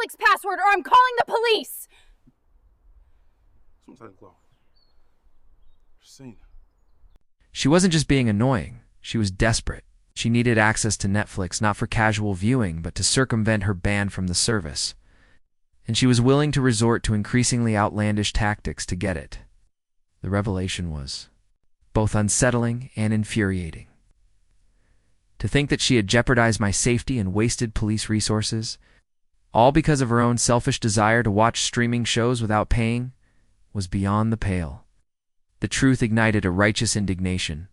Netflix password or I'm calling the police! She wasn't just being annoying, she was desperate. She needed access to Netflix not for casual viewing, but to circumvent her ban from the service. And she was willing to resort to increasingly outlandish tactics to get it. The revelation was both unsettling and infuriating. To think that she had jeopardized my safety and wasted police resources, all because of her own selfish desire to watch streaming shows without paying, was beyond the pale. The truth ignited a righteous indignation.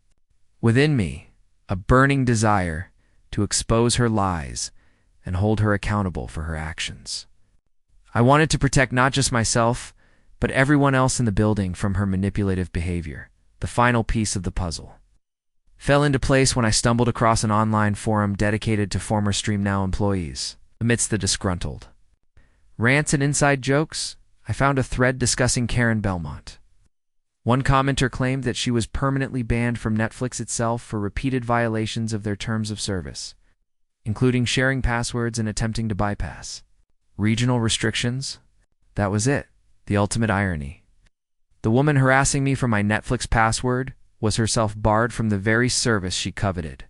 Within me, a burning desire to expose her lies and hold her accountable for her actions. I wanted to protect not just myself, but everyone else in the building from her manipulative behavior. The final piece of the puzzle fell into place when I stumbled across an online forum dedicated to former StreamNow employees. Amidst the disgruntled rants and inside jokes, I found a thread discussing Karen Belmont. One commenter claimed that she was permanently banned from Netflix itself for repeated violations of their terms of service, including sharing passwords and attempting to bypass regional restrictions. That was it, the ultimate irony. The woman harassing me for my Netflix password was herself barred from the very service she coveted.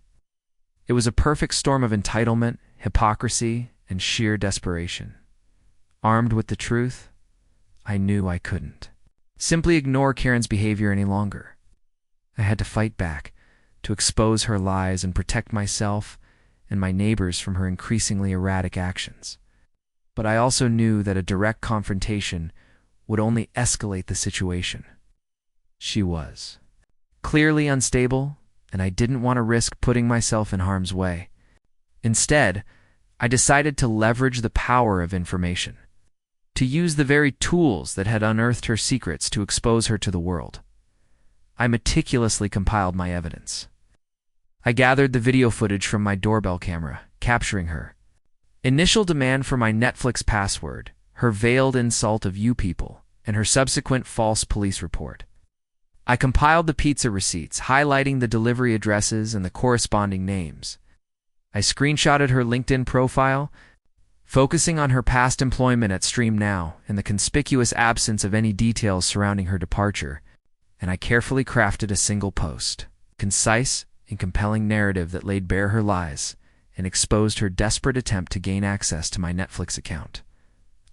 It was a perfect storm of entitlement, hypocrisy, and sheer desperation. Armed with the truth, I knew I couldn't simply ignore Karen's behavior any longer. I had to fight back, to expose her lies and protect myself and my neighbors from her increasingly erratic actions. But I also knew that a direct confrontation would only escalate the situation. She was clearly unstable, and I didn't want to risk putting myself in harm's way. Instead, I decided to leverage the power of information, to use the very tools that had unearthed her secrets to expose her to the world. I meticulously compiled my evidence. I gathered the video footage from my doorbell camera, capturing her initial demand for my Netflix password, her veiled insult of "you people," and her subsequent false police report. I compiled the pizza receipts, highlighting the delivery addresses and the corresponding names. I screenshotted her LinkedIn profile, focusing on her past employment at StreamNow and the conspicuous absence of any details surrounding her departure, and I carefully crafted a single post, concise and compelling narrative that laid bare her lies and exposed her desperate attempt to gain access to my Netflix account.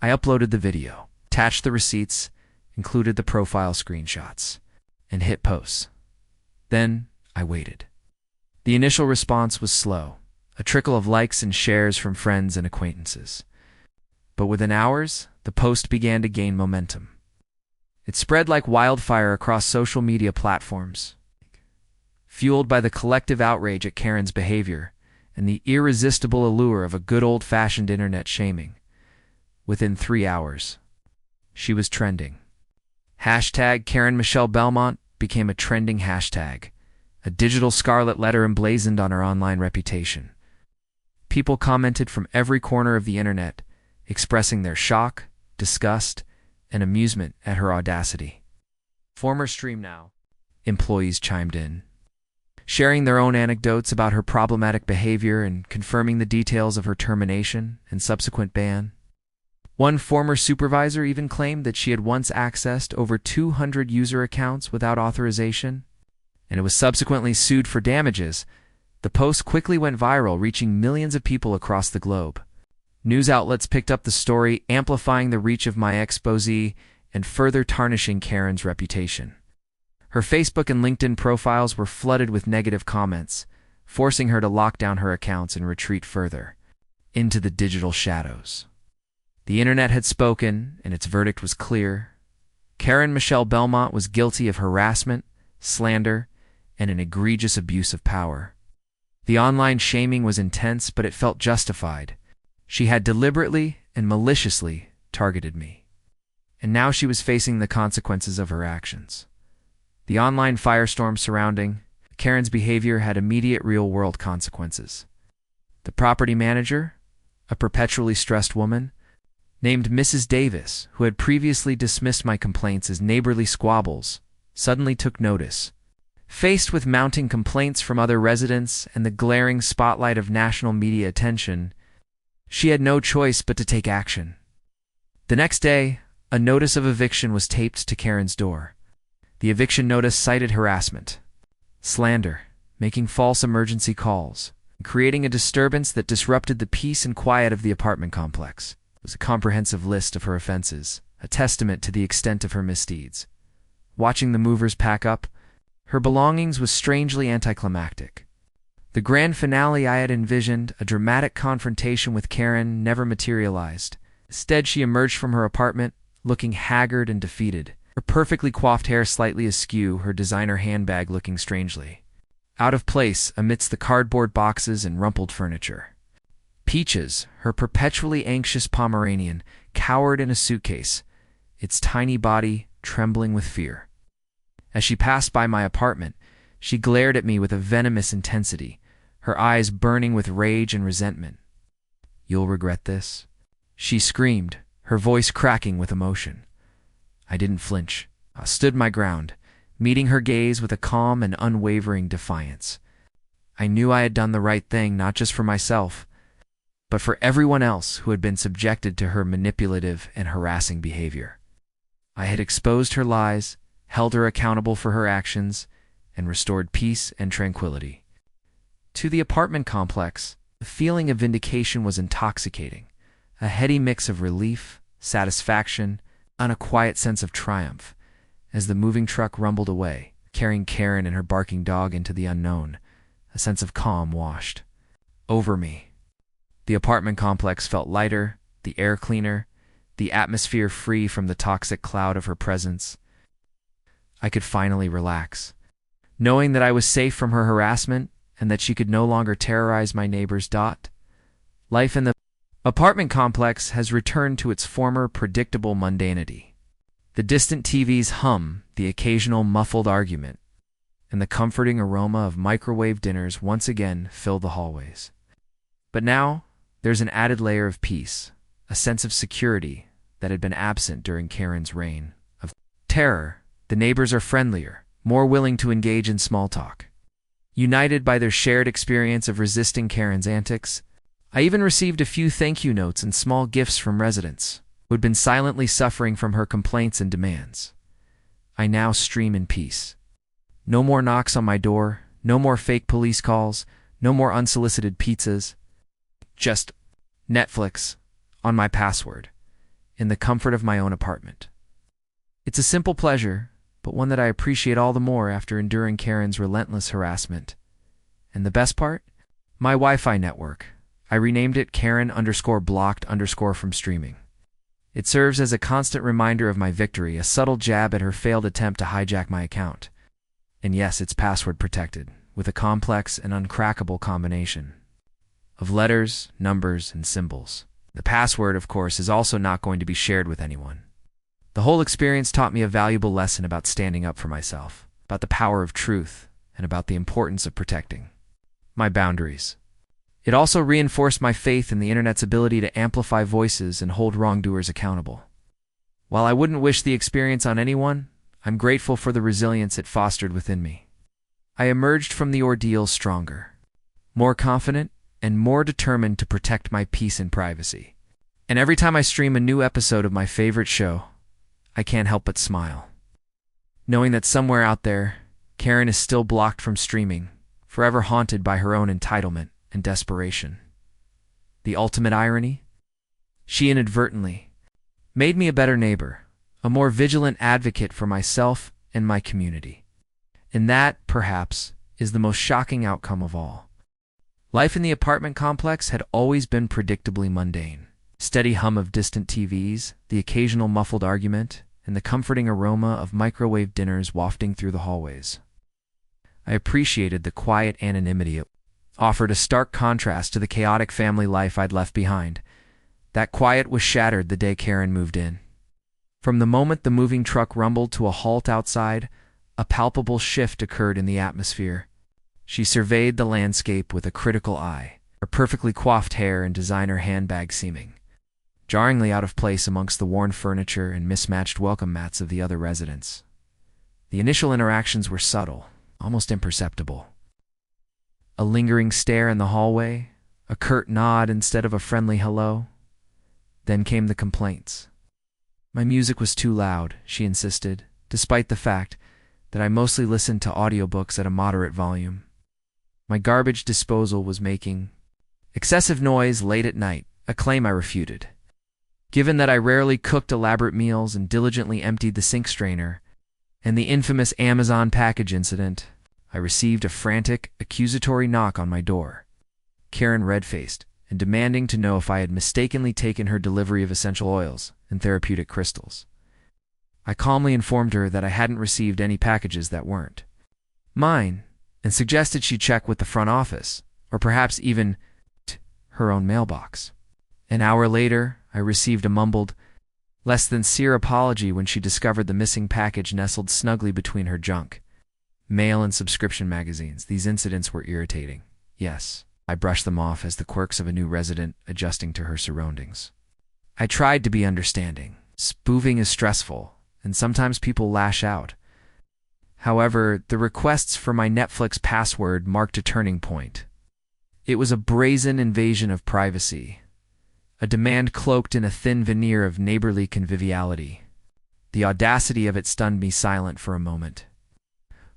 I uploaded the video, attached the receipts, included the profile screenshots, and hit post. Then I waited. The initial response was slow, a trickle of likes and shares from friends and acquaintances. But within hours, the post began to gain momentum. It spread like wildfire across social media platforms, fueled by the collective outrage at Karen's behavior and the irresistible allure of a good old-fashioned internet shaming. Within 3 hours, she was trending. Hashtag Karen Michelle Belmont became a trending hashtag, a digital scarlet letter emblazoned on her online reputation. People commented from every corner of the internet, expressing their shock, disgust, and amusement at her audacity. Former StreamNow employees chimed in, sharing their own anecdotes about her problematic behavior and confirming the details of her termination and subsequent ban. One former supervisor even claimed that she had once accessed over 200 user accounts without authorization, and was subsequently sued for damages. The post quickly went viral, reaching millions of people across the globe. News outlets picked up the story, amplifying the reach of my exposé and further tarnishing Karen's reputation. Her Facebook and LinkedIn profiles were flooded with negative comments, forcing her to lock down her accounts and retreat further into the digital shadows. The internet had spoken, and its verdict was clear. Karen Michelle Belmont was guilty of harassment, slander, and an egregious abuse of power. The online shaming was intense, but it felt justified. She had deliberately and maliciously targeted me, and now she was facing the consequences of her actions. The online firestorm surrounding Karen's behavior had immediate real-world consequences. The property manager, a perpetually stressed woman, named Mrs. Davis, who had previously dismissed my complaints as neighborly squabbles, suddenly took notice. Faced with mounting complaints from other residents and the glaring spotlight of national media attention, she had no choice but to take action. The next day, a notice of eviction was taped to Karen's door. The eviction notice cited harassment, slander, making false emergency calls, and creating a disturbance that disrupted the peace and quiet of the apartment complex. It was a comprehensive list of her offenses, a testament to the extent of her misdeeds. Watching the movers pack up her belongings was strangely anticlimactic. The grand finale I had envisioned, a dramatic confrontation with Karen, never materialized. Instead, she emerged from her apartment, looking haggard and defeated, her perfectly coiffed hair slightly askew, her designer handbag looking strangely out of place amidst the cardboard boxes and rumpled furniture. Peaches, her perpetually anxious Pomeranian, cowered in a suitcase, its tiny body trembling with fear. As she passed by my apartment, she glared at me with a venomous intensity, her eyes burning with rage and resentment. "You'll regret this," she screamed, her voice cracking with emotion. I didn't flinch. I stood my ground, meeting her gaze with a calm and unwavering defiance. I knew I had done the right thing, not just for myself, but for everyone else who had been subjected to her manipulative and harassing behavior. I had exposed her lies, held her accountable for her actions, and restored peace and tranquility. To the apartment complex, the feeling of vindication was intoxicating, a heady mix of relief, satisfaction, and a quiet sense of triumph. As the moving truck rumbled away, carrying Karen and her barking dog into the unknown, a sense of calm washed over me. The apartment complex felt lighter, the air cleaner, the atmosphere free from the toxic cloud of her presence. I could finally relax, knowing that I was safe from her harassment and that she could no longer terrorize my neighbors. Life in the apartment complex has returned to its former predictable mundanity. The distant TV's hum, the occasional muffled argument, and the comforting aroma of microwave dinners once again fill the hallways. But now, there's an added layer of peace, a sense of security that had been absent during Karen's reign of terror. The neighbors are friendlier, more willing to engage in small talk. United by their shared experience of resisting Karen's antics, I even received a few thank you notes and small gifts from residents who had been silently suffering from her complaints and demands. I now stream in peace. No more knocks on my door, no more fake police calls, no more unsolicited pizzas. Just Netflix on my password, in the comfort of my own apartment. It's a simple pleasure, but one that I appreciate all the more after enduring Karen's relentless harassment. And the best part? My Wi-Fi network. I renamed it Karen_blocked_ from streaming. It serves as a constant reminder of my victory, a subtle jab at her failed attempt to hijack my account. And yes, it's password protected, with a complex and uncrackable combination of letters, numbers, and symbols. The password, of course, is also not going to be shared with anyone. The whole experience taught me a valuable lesson about standing up for myself, about the power of truth, and about the importance of protecting my boundaries. It also reinforced my faith in the internet's ability to amplify voices and hold wrongdoers accountable. While I wouldn't wish the experience on anyone, I'm grateful for the resilience it fostered within me. I emerged from the ordeal stronger, more confident, and more determined to protect my peace and privacy. And every time I stream a new episode of my favorite show, I can't help but smile, knowing that somewhere out there, Karen is still blocked from streaming, forever haunted by her own entitlement and desperation. The ultimate irony? She inadvertently made me a better neighbor, a more vigilant advocate for myself and my community. And that, perhaps, is the most shocking outcome of all. Life in the apartment complex had always been predictably mundane. Steady hum of distant TVs, the occasional muffled argument, and the comforting aroma of microwave dinners wafting through the hallways. I appreciated the quiet anonymity it offered, a stark contrast to the chaotic family life I'd left behind. That quiet was shattered the day Karen moved in. From the moment the moving truck rumbled to a halt outside, a palpable shift occurred in the atmosphere. She surveyed the landscape with a critical eye, her perfectly coiffed hair and designer handbag seeming jarringly out of place amongst the worn furniture and mismatched welcome mats of the other residents. The initial interactions were subtle, almost imperceptible. A lingering stare in the hallway, a curt nod instead of a friendly hello. Then came the complaints. My music was too loud, she insisted, despite the fact that I mostly listened to audiobooks at a moderate volume. My garbage disposal was making excessive noise late at night, a claim I refuted. Given that I rarely cooked elaborate meals and diligently emptied the sink strainer, and the infamous Amazon package incident, I received a frantic, accusatory knock on my door. Karen red-faced and demanding to know if I had mistakenly taken her delivery of essential oils and therapeutic crystals. I calmly informed her that I hadn't received any packages that weren't mine, and suggested she check with the front office, or perhaps even her own mailbox. An hour later, I received a mumbled, less than sincere apology when she discovered the missing package nestled snugly between her junk mail and subscription magazines. These incidents were irritating. Yes, I brushed them off as the quirks of a new resident adjusting to her surroundings. I tried to be understanding. Spoofing is stressful, and sometimes people lash out. However, the requests for my Netflix password marked a turning point. It was a brazen invasion of privacy, a demand cloaked in a thin veneer of neighborly conviviality. The audacity of it stunned me silent for a moment.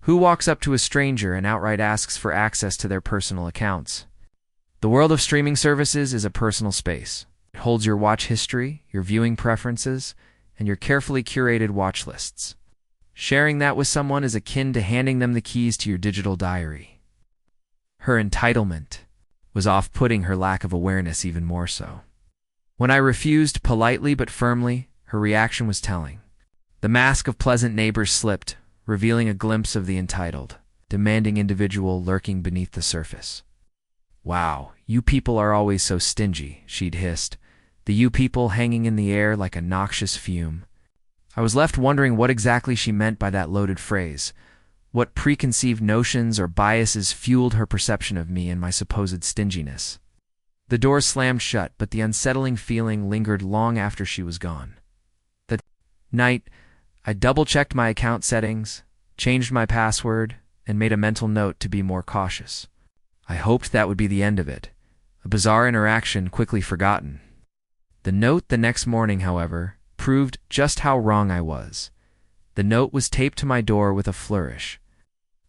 Who walks up to a stranger and outright asks for access to their personal accounts? The world of streaming services is a personal space. It holds your watch history, your viewing preferences, and your carefully curated watch lists. Sharing that with someone is akin to handing them the keys to your digital diary. Her entitlement was off-putting, her lack of awareness even more so. When I refused politely but firmly, her reaction was telling. The mask of pleasant neighbors slipped, revealing a glimpse of the entitled, demanding individual lurking beneath the surface. "Wow, you people are always so stingy," she'd hissed, the "you people" hanging in the air like a noxious fume. I was left wondering what exactly she meant by that loaded phrase. What preconceived notions or biases fueled her perception of me and my supposed stinginess? The door slammed shut, but the unsettling feeling lingered long after she was gone. That night, I double-checked my account settings, changed my password, and made a mental note to be more cautious. I hoped that would be the end of it, a bizarre interaction quickly forgotten. The note the next morning, however, proved just how wrong I was. The note was taped to my door with a flourish,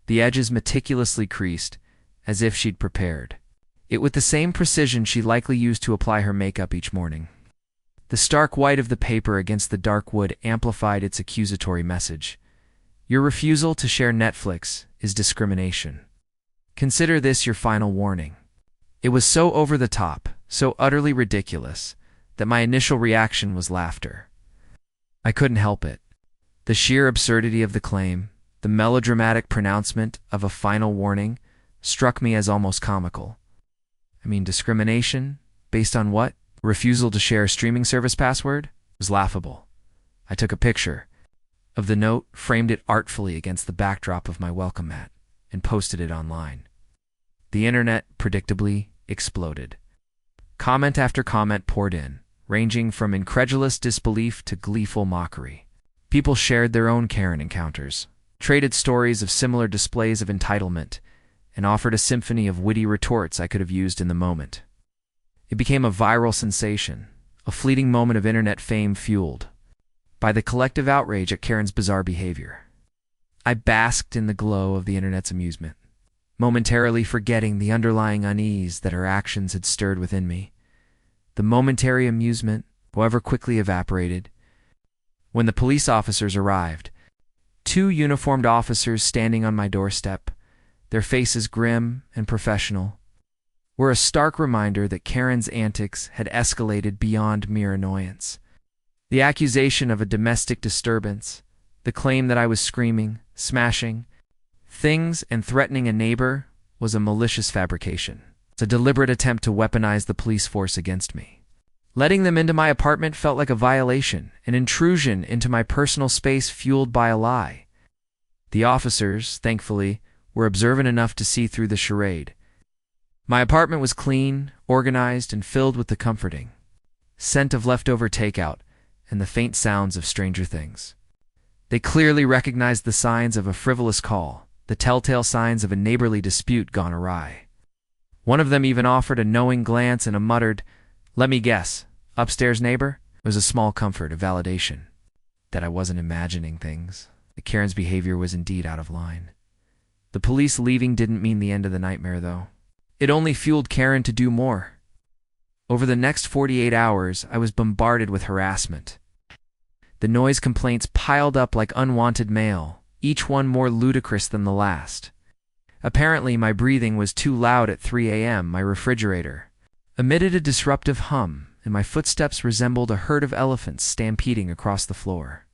the edges meticulously creased, as if she'd prepared it with the same precision she likely used to apply her makeup each morning. The stark white of the paper against the dark wood amplified its accusatory message. Your refusal to share Netflix is discrimination. Consider this your final warning. It was so over the top, so utterly ridiculous, that my initial reaction was laughter. I couldn't help it. The sheer absurdity of the claim, the melodramatic pronouncement of a final warning, struck me as almost comical. I mean, discrimination? Based on what? Refusal to share a streaming service password? Was laughable. I took a picture of the note, framed it artfully against the backdrop of my welcome mat, and posted it online. The internet, predictably, exploded. Comment after comment poured in, ranging from incredulous disbelief to gleeful mockery. People shared their own Karen encounters, traded stories of similar displays of entitlement, and offered a symphony of witty retorts I could have used in the moment. It became a viral sensation, a fleeting moment of internet fame fueled by the collective outrage at Karen's bizarre behavior. I basked in the glow of the internet's amusement, momentarily forgetting the underlying unease that her actions had stirred within me. The momentary amusement, however, quickly evaporated when the police officers arrived. 2 uniformed officers standing on my doorstep, their faces grim and professional, were a stark reminder that Karen's antics had escalated beyond mere annoyance. The accusation of a domestic disturbance, the claim that I was screaming, smashing things, and threatening a neighbor was a malicious fabrication. It's a deliberate attempt to weaponize the police force against me. Letting them into my apartment felt like a violation, an intrusion into my personal space fueled by a lie. The officers, thankfully, were observant enough to see through the charade. My apartment was clean, organized, and filled with the comforting scent of leftover takeout and the faint sounds of Stranger Things. They clearly recognized the signs of a frivolous call, the telltale signs of a neighborly dispute gone awry. One of them even offered a knowing glance and a muttered, "Let me guess, upstairs neighbor?" It was a small comfort, a validation. that I wasn't imagining things. That Karen's behavior was indeed out of line. The police leaving didn't mean the end of the nightmare, though. It only fueled Karen to do more. Over the next 48 hours, I was bombarded with harassment. The noise complaints piled up like unwanted mail, each one more ludicrous than the last. Apparently, my breathing was too loud at 3 a.m. My refrigerator emitted a disruptive hum, and my footsteps resembled a herd of elephants stampeding across the floor.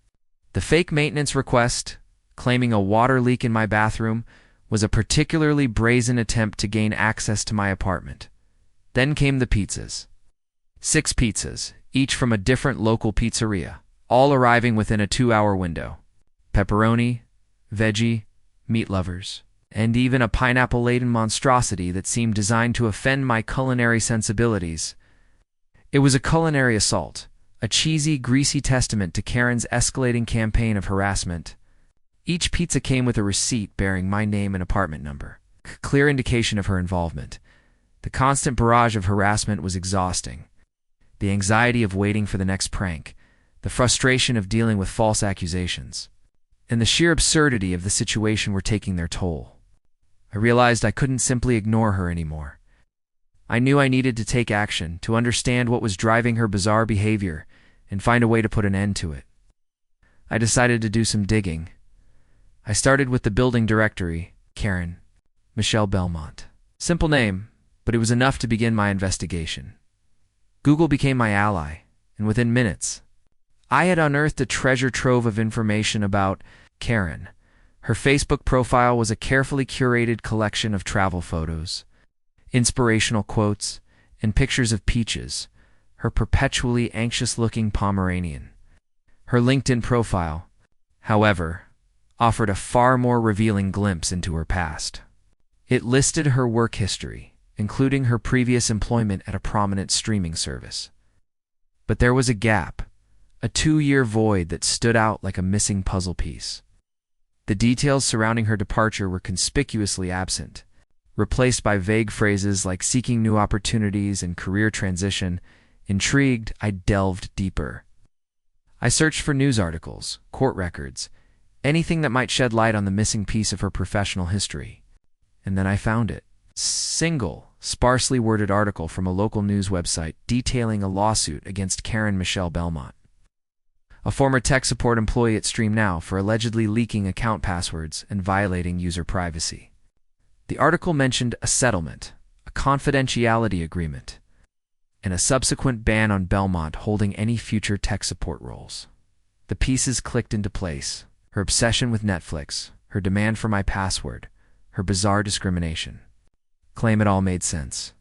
The fake maintenance request, claiming a water leak in my bathroom, was a particularly brazen attempt to gain access to my apartment. Then came the pizzas. 6 pizzas, each from a different local pizzeria, all arriving within a 2-hour window. Pepperoni, veggie, meat lovers, and even a pineapple-laden monstrosity that seemed designed to offend my culinary sensibilities. It was a culinary assault, a cheesy, greasy testament to Karen's escalating campaign of harassment. Each pizza came with a receipt bearing my name and apartment number, clear indication of her involvement. The constant barrage of harassment was exhausting. The anxiety of waiting for the next prank, the frustration of dealing with false accusations, and the sheer absurdity of the situation were taking their toll. I realized I couldn't simply ignore her anymore. I knew I needed to take action, to understand what was driving her bizarre behavior, and find a way to put an end to it. I decided to do some digging. I started with the building directory, Karen Michelle Belmont. Simple name, but it was enough to begin my investigation. Google became my ally, and within minutes, I had unearthed a treasure trove of information about Karen. Her Facebook profile was a carefully curated collection of travel photos, inspirational quotes, and pictures of Peaches, her perpetually anxious-looking Pomeranian. Her LinkedIn profile, however, offered a far more revealing glimpse into her past. It listed her work history, including her previous employment at a prominent streaming service. But there was a gap, a 2-year void that stood out like a missing puzzle piece. The details surrounding her departure were conspicuously absent, replaced by vague phrases like seeking new opportunities and career transition. Intrigued, I delved deeper. I searched for news articles, court records, anything that might shed light on the missing piece of her professional history. And then I found it. Single, sparsely worded article from a local news website detailing a lawsuit against Karen Michelle Belmont, a former tech support employee at StreamNow, for allegedly leaking account passwords and violating user privacy. The article mentioned a settlement, a confidentiality agreement, and a subsequent ban on Belmont holding any future tech support roles. The pieces clicked into place. Her obsession with Netflix, her demand for my password, her bizarre discrimination. Claim it all made sense.